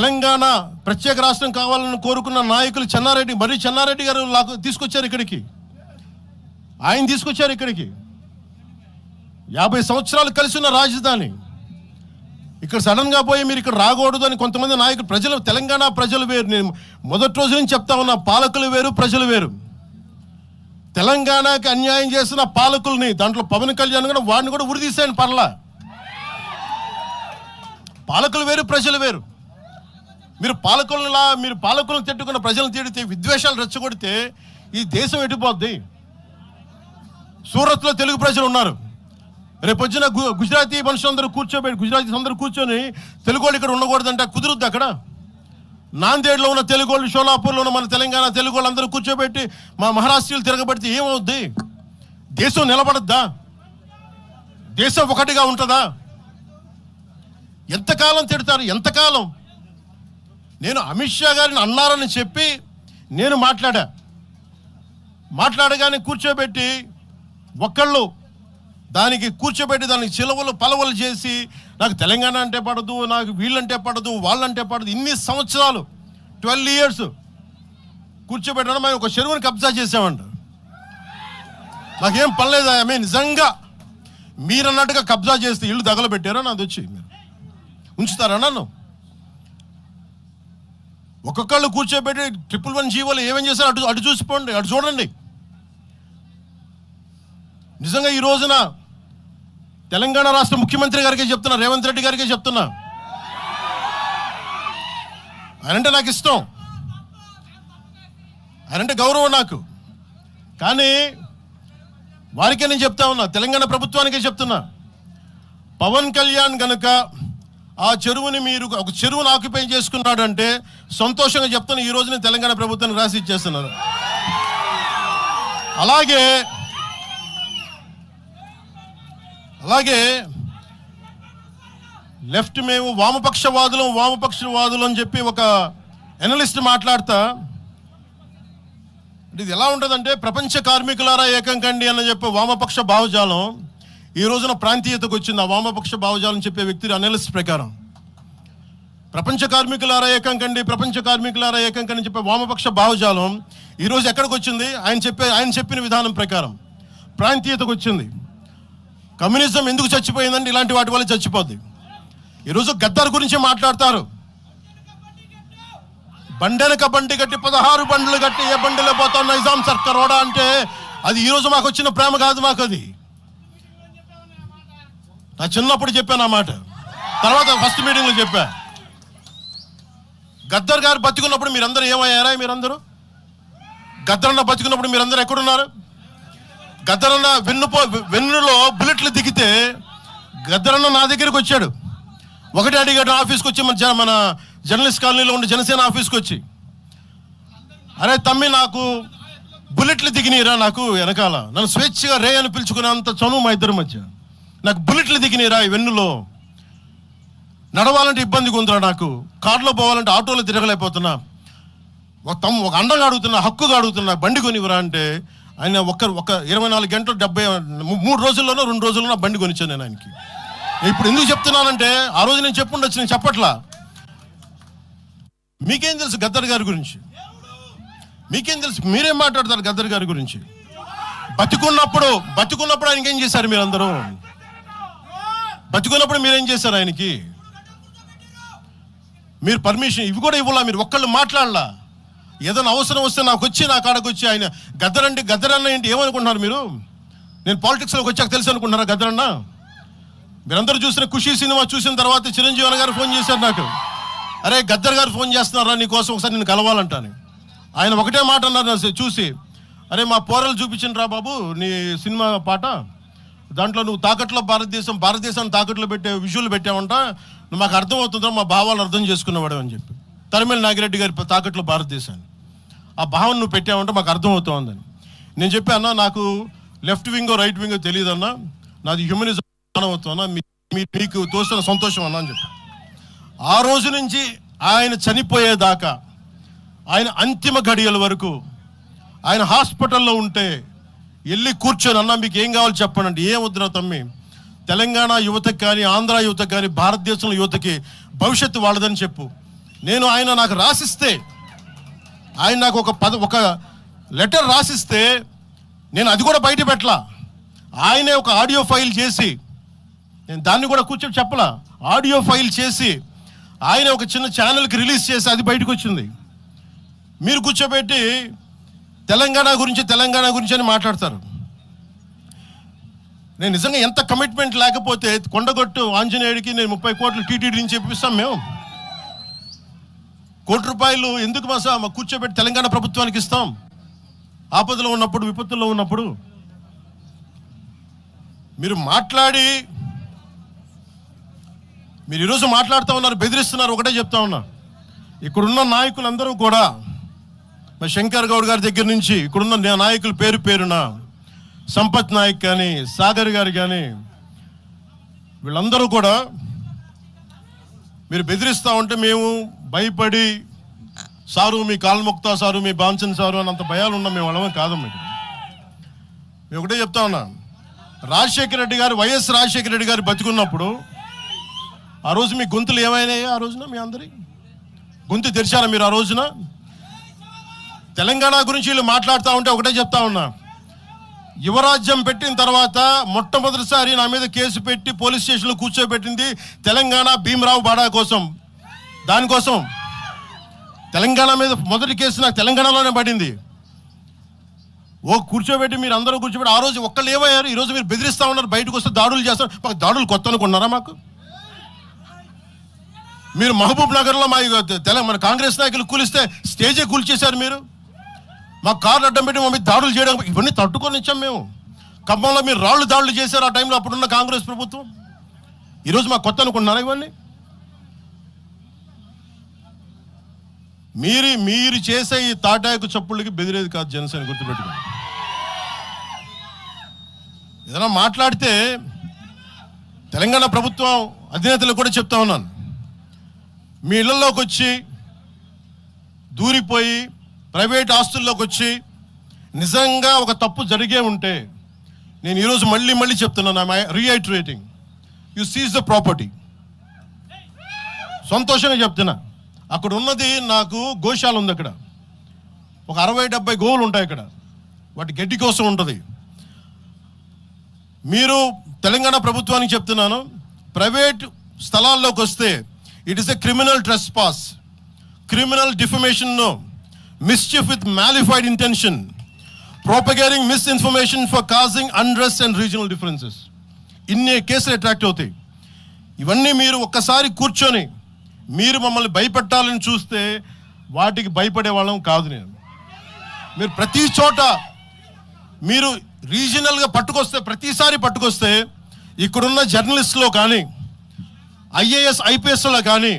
తెలంగాణ ప్రత్యేక రాష్ట్రం కావాలని కోరుకున్న నాయకులు చెన్నారెడ్డి గారు తీసుకొచ్చారు ఇక్కడికి. ఆయన తీసుకొచ్చారు ఇక్కడికి. 50 సంవత్సరాలు కలిసి ఉన్న రాజధాని ఇక్కడ సడన్గా పోయి మీరు ఇక్కడ రాకూడదు అని కొంతమంది నాయకులు, తెలంగాణ ప్రజలు వేరు. నేను మొదటి రోజు నుంచి చెప్తా ఉన్నా, పాలకులు వేరు, ప్రజలు వేరు. తెలంగాణకి అన్యాయం చేసిన పాలకుల్ని, దాంట్లో పవన్ కళ్యాణ్ కూడా, వాడిని కూడా ఉరిదీసాను పర్లా. పాలకులు వేరు, ప్రజలు వేరు. మీరు పాలకులను తిట్టుకున్న ప్రజలను తిడితే, విద్వేషాలు రెచ్చగొడితే ఈ దేశం ఎటుపోద్ది? సూరత్లో తెలుగు ప్రజలు ఉన్నారు. రేపు వచ్చిన గుజరాతీ మనుషులందరూ గుజరాతీస్ అందరూ కూర్చొని తెలుగు వాళ్ళు ఇక్కడ ఉండకూడదంటే కుదురుద్ది అక్కడ? నాందేడ్లో ఉన్న తెలుగు వాళ్ళు, షోలాపూర్లో ఉన్న మన తెలంగాణ తెలుగు వాళ్ళు అందరూ కూర్చోబెట్టి మా మహారాష్ట్రీయులు తిరగబెడితే ఏమవుద్ది? దేశం నిలబడద్దా? దేశం ఒకటిగా ఉంటుందా? ఎంతకాలం తిడతారు? ఎంతకాలం? నేను అమిత్ షా గారిని అన్నారని చెప్పి నేను మాట్లాడగానే కూర్చోబెట్టి దానికి చిలవలు పలవలు చేసి, నాకు తెలంగాణ అంటే పడదు, నాకు వీళ్ళంటే పడదు, వాళ్ళంటే పడదు, ఇన్ని సంవత్సరాలు 12 years కూర్చోబెట్టడం. మేము ఒక చెరువుని కబ్జా చేసామంట. నాకేం పనిలేదా? నిజంగా మీరన్నట్టుగా కబ్జా చేస్తే ఇల్లు తగలబెట్టారా? నాది వచ్చి మీరు ఉంచుతారా నన్ను? ఒక్కొక్కళ్ళు కూర్చోబెట్టి 111 జీవోలు ఏమేం చేశారు అటు చూసిపోండి, అటు చూడండి. నిజంగా ఈ రోజున తెలంగాణ రాష్ట్ర ముఖ్యమంత్రి గారికే చెప్తున్నా, రేవంత్ రెడ్డి గారికే చెప్తున్నా, ఆయనంటే నాకు ఇష్టం, ఆయనంటే గౌరవం నాకు. కానీ వారికే నేను చెప్తా ఉన్నా, తెలంగాణ ప్రభుత్వానికే చెప్తున్నా, పవన్ కళ్యాణ్ గనుక ఆ చెరువుని ఒక చెరువును ఆక్యుపై చేసుకున్నాడు అంటే సంతోషంగా చెప్తాను. ఈ రోజు నేను తెలంగాణ ప్రభుత్వాన్ని రాసి ఇచ్చేస్తున్నాను. అలాగే లెఫ్ట్ మేము వామపక్షవాదులు అని చెప్పి ఒక ఎనలిస్ట్ మాట్లాడతా, ఇది ఎలా ఉంటుందంటే, ప్రపంచ కార్మికులారా ఏకం కండి అని చెప్పే వామపక్ష భావజాలం ఈ రోజున ప్రాంతీయతకు వచ్చింది. ఆ వామపక్ష భావజాలం చెప్పే వ్యక్తి అనలిస్ట్ ప్రకారం ప్రపంచ కార్మికులారా ఏకం కండి అని చెప్పే వామపక్ష భావజాలం ఈరోజు ఎక్కడికి వచ్చింది? ఆయన చెప్పిన విధానం ప్రకారం ప్రాంతీయతకు వచ్చింది. కమ్యూనిజం ఎందుకు చచ్చిపోయిందంటే ఇలాంటి వాటి వల్ల చచ్చిపోద్ది. ఈరోజు గద్దర్ గురించి మాట్లాడతారు. బండెనక బండి కట్టి 16 బండ్లు కట్టి ఏ బండిలో పోతాం నైజాం సర్కార్ ఓడా అంటే అది ఈరోజు మాకు వచ్చిన ప్రేమ కాదు. మాకు అది నా చిన్నప్పుడు చెప్పాను ఆ మాట, తర్వాత ఫస్ట్ మీటింగ్లో చెప్పా. గద్దర్ గారు బతికున్నప్పుడు మీరందరూ ఏమయ్యారా? గద్దరన్న బతికున్నప్పుడు మీరందరూ ఎక్కడున్నారు? గద్దరన్న వెన్నులో బుల్లెట్లు దిగితే గద్దరన్న నా దగ్గరికి వచ్చాడు. ఒకటి అడిగాడు ఆఫీస్కి వచ్చి, మన జర్నలిస్ట్ కాలనీలో ఉండే జనసేన ఆఫీస్కి వచ్చి, అరే తమ్మి నాకు బుల్లెట్లు దిగినీరా, నాకు వెనకాల నన్ను స్వేచ్ఛగా రే అని పిలుచుకునేంత చనువు మా ఇద్దరి మధ్య, నాకు బుల్లెట్లు దిగినీరా ఈ వెన్నులో, నడవాలంటే ఇబ్బందిగా ఉందిరా, నాకు కార్లో పోవాలంటే ఆటోలో తిరగలేకపోతున్నా, ఒక అండంగా అడుగుతున్నా, హక్కుగా అడుగుతున్నా, బండి కొనివ్వరా అంటే ఆయన ఒక 24 గంటలు 3 రోజుల్లోనో 2 రోజుల్లోనో బండి కొనిచ్చాను నేను ఆయనకి. ఇప్పుడు ఎందుకు చెప్తున్నానంటే ఆ రోజు నేను చెప్పుండొచ్చు, నేను చెప్పట్లా. మీకేం తెలుసు గద్దర్ గారి గురించి? మీకేం తెలుసు? మీరేం మాట్లాడతారు గద్దర్ గారి గురించి? బతికున్నప్పుడు ఆయనకి ఏం చేశారు? మీరందరూ బతికున్నప్పుడు మీరేం చేశారు ఆయనకి? మీరు పర్మిషన్ ఇవి కూడా ఇవ్వాలా? మీరు ఒక్కళ్ళు మాట్లాడలా? ఏదైనా అవసరం వస్తే నా కాడకు వచ్చి ఆయన గద్దరన్న ఏంటి ఏమనుకుంటున్నారు మీరు? నేను పాలిటిక్స్లోకి వచ్చాక తెలుసు అనుకుంటున్నారా గద్దరన్న? మీరందరూ చూసిన ఖుషీ సినిమా చూసిన తర్వాత చిరంజీవి గారు ఫోన్ చేశారు నాకు, అరే గద్దర్ గారు ఫోన్ చేస్తున్నారా నీకోసం, ఒకసారి నేను కలవాలంటాను. ఆయన ఒకటే మాట అన్నారు చూసి, అరే మా పోరలు చూపించిండ్రా బాబు నీ సినిమా పాట, దాంట్లో నువ్వు భారతదేశాన్ని తాకట్లో పెట్టే విజువల్ పెట్టావంట, నువ్వు మాకు అర్థమవుతుందా, మా భావాలు అర్థం చేసుకున్నవాడు అని చెప్పి. తరిమేల నాగిరెడ్డి గారి తాకట్లో భారతదేశాన్ని ఆ భావన నువ్వు పెట్టావంటే మాకు అర్థమవుతుందని నేను చెప్పాను. నాకు లెఫ్ట్ వింగో రైట్ వింగో తెలియదు అన్నా, నాది హ్యూమనిజం అన్నా, మీకు తోస్తున్న సంతోషం అన్నా అని చెప్పి. ఆ రోజు నుంచి ఆయన చనిపోయేదాకా, ఆయన అంతిమ ఘడియల వరకు ఆయన హాస్పిటల్లో ఉంటే వెళ్ళి కూర్చొని, అన్నా మీకు ఏం కావాలి చెప్పండి, ఏం వద్దురా తమ్మి, తెలంగాణ యువతకి కానీ ఆంధ్ర యువతకి కానీ భారతదేశంలో యువతకి భవిష్యత్తు వాళ్ళదని చెప్పు, నేను ఆయన నాకు రాసిస్తే, ఆయన నాకు ఒక లెటర్ రాసిస్తే నేను అది కూడా బయట పెట్టలా. ఆయనే ఒక ఆడియో ఫైల్ చేసి, నేను దాన్ని కూడా కూర్చొని చెప్పలా, ఆడియో ఫైల్ చేసి ఆయన ఒక చిన్న ఛానల్కి రిలీజ్ చేసి అది బయటకు వచ్చింది. మీరు కూర్చోబెట్టి తెలంగాణ గురించి అని మాట్లాడతారు. నేను నిజంగా ఎంత కమిట్మెంట్ లేకపోతే కొండగొట్టు ఆంజనేయుడికి నేను 30 కోట్లు టీటీడీ నుంచి ఇప్పిస్తాం. మేము ₹1 కోటి ఎందుకు మా కూర్చోబెట్టి తెలంగాణ ప్రభుత్వానికి ఇస్తాం? ఆపదలో ఉన్నప్పుడు, విపత్తుల్లో ఉన్నప్పుడు మీరు మాట్లాడి, మీరు ఈరోజు మాట్లాడుతూ ఉన్నారు, బెదిరిస్తున్నారు. ఒకటే చెప్తా ఉన్నా, ఇక్కడున్న నాయకులందరూ కూడా, మా శంకర్ గౌడ్ గారి దగ్గర నుంచి ఇక్కడున్న నాయకులు పేరున సంపత్ నాయక్ కానీ, సాగర్ గారు కానీ, వీళ్ళందరూ కూడా మీరు బెదిరిస్తూ ఉంటే మేము భయపడి, సారు మీ కాల్ముక్తా సారు, మీ బాంచన్ సారు అన్నంత భయాలు ఉన్నాం. మేము వాళ్ళమే కాదమ్మ. ఇక్కడ మేము ఒకటే చెప్తా ఉన్నా, రాజశేఖర రెడ్డి గారు, వైఎస్ రాజశేఖర రెడ్డి గారు బతికున్నప్పుడు ఆ రోజు మీ గొంతులు ఏమైనాయి? ఆ రోజున మీ అందరి గొంతు తెరిచారా మీరు? ఆ రోజున తెలంగాణ గురించి వీళ్ళు మాట్లాడుతూ ఉంటే ఒకటే చెప్తా ఉన్నా, యువరాజ్యం పెట్టిన తర్వాత మొట్టమొదటిసారి నా మీద కేసు పెట్టి పోలీస్ స్టేషన్లో కూర్చోబెట్టింది తెలంగాణ భీమరావు బాడా కోసం. దానికోసం తెలంగాణ మీద మొదటి కేసు నాకు తెలంగాణలోనే పడింది. కూర్చోబెట్టి మీరు అందరూ కూర్చోబెట్టి, ఆ రోజు ఒక్కళ్ళు ఏమయ్యారు? ఈరోజు మీరు బెదిరిస్తూ ఉన్నారు, బయటకు వస్తే దాడులు చేస్తారు. మాకు దాడులు కొత్త అనుకున్నారా? మాకు మీరు మహబూబ్ నగర్లో మన కాంగ్రెస్ నాయకులు కూలిస్తే స్టేజే కూల్చేశారు. మీరు మా కార్లు అడ్డం పెట్టి మా మీద దాడులు చేయడం, ఇవన్నీ తట్టుకొని ఇచ్చాం మేము. ఖమ్మంలో మీరు దాడులు చేశారు ఆ టైంలో, అప్పుడున్న కాంగ్రెస్ ప్రభుత్వం. ఈరోజు మాకు కొత్త అనుకుంటున్నారా ఇవన్నీ? మీరు చేసే ఈ తాటాకు చప్పుళ్ళకి బెదిరేది కాదు జనసేన, గుర్తుపెట్టుకోండి. ఏదైనా మాట్లాడితే తెలంగాణ ప్రభుత్వం అధినేతలు కూడా చెప్తా ఉన్నాను, మీ ఇళ్లలోకి వచ్చి దూరిపోయి ప్రైవేట్ ఆస్తుల్లోకి వచ్చి నిజంగా ఒక తప్పు జరిగే ఉంటే, నేను ఈరోజు మళ్ళీ చెప్తున్నాను, రీఐటరేటింగ్, యు సీజ్ ద ప్రాపర్టీ. సంతోషంగా చెప్తున్నా. అక్కడ ఉన్నది నాకు గోశాల ఉంది. అక్కడ ఒక 60-70 గోవులు ఉంటాయి. అక్కడ వాటి గడ్డి కోసం ఉంటుంది. మీరు తెలంగాణ ప్రభుత్వానికి చెప్తున్నాను, ప్రైవేట్ స్థలాల్లోకి వస్తే it is a criminal trespass, criminal defamation, mischief with malified intention, propagating misinformation for causing unrest and regional differences. ఇన్ని కేసులు అట్రాక్ట్ అవుతాయి. ఇవన్నీ మీరు ఒక్కసారి కూర్చొని మీరు మమ్మల్ని భయపెట్టాలని చూస్తే వాటికి భయపడే వాళ్ళం కాదు. మీరు ప్రతి చోట మీరు రీజనల్గా ప్రతిసారి పట్టుకొస్తే ఇక్కడున్న జర్నలిస్టులో కానీ, IAS IPSలో కానీ